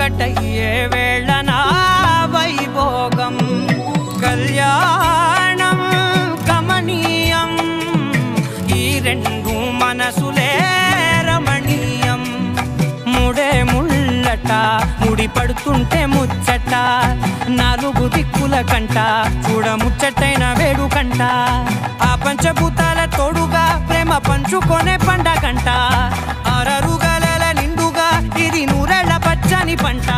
ఒక్కటయ్యే వేళన వైభోగం కళ్యాణం కమనీయం ఈ రెండు మనసులే రమణీయం ముడే ముళ్ళట ముడి పడుతుంటే ముచ్చట నాలుగు దిక్కుల కంట చూడ ముచ్చటైన వేడుకంట ఆ పంచభూతాల తోడుగా ప్రేమ పంచుకొనే పండగంట ఆరరుగల నిండుగా ఇది నూరెళ్ళ పచ్చని పంట